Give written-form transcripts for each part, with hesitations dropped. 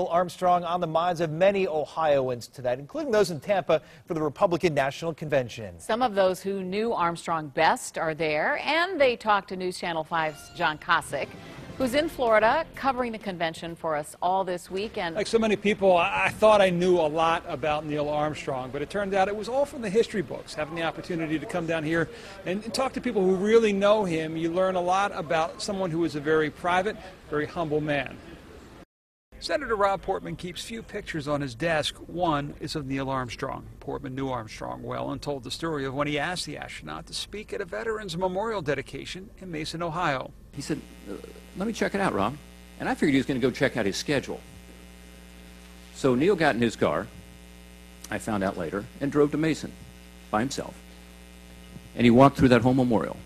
Armstrong on the minds of many Ohioans tonight, including those in Tampa for the Republican National Convention. Some of those who knew Armstrong best are there, and they talked to News Channel 5's John Kosick, who's in Florida covering the convention for us all this weekend. Like so many people, I thought I knew a lot about Neil Armstrong, but it turned out it was all from the history books. Having the opportunity to come down here and talk to people who really know him, you learn a lot about someone who is a very private, very humble man. Senator Rob Portman keeps few pictures on his desk. One is of Neil Armstrong. Portman knew Armstrong well and told the story of when he asked the astronaut to speak at a Veterans Memorial dedication in Mason, Ohio. He said, let me check it out, Rob. And I figured he was going to go check out his schedule. So Neil got in his car, I found out later, and drove to Mason by himself. And he walked through that whole memorial,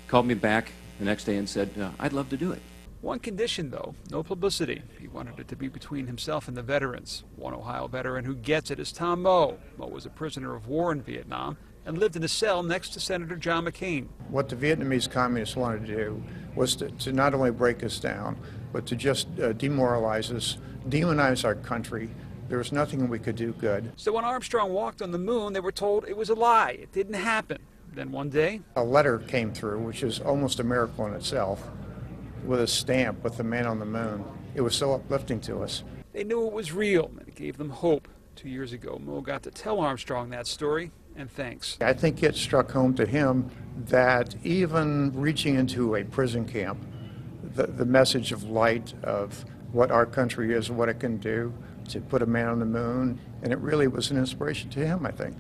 called me back the next day and said, I'd love to do it. One condition, though, no publicity. He wanted it to be between himself and the veterans. One Ohio veteran who gets it is Tom Moe. Moe was a prisoner of war in Vietnam and lived in a cell next to Senator John McCain. What the Vietnamese communists wanted to do was to not only break us down, but to just demoralize us, demonize our country. There was nothing we could do good. So when Armstrong walked on the moon, they were told it was a lie. It didn't happen. Then one day, a letter came through, which is almost a miracle in itself, with a stamp with the man on the moon. It was so uplifting to us. They knew it was real, and it gave them hope. 2 years ago, Moe got to tell Armstrong that story, and thanks. I think it struck home to him that even reaching into a prison camp, the message of light of what our country is and what it can do to put a man on the moon, and it really was an inspiration to him, I think.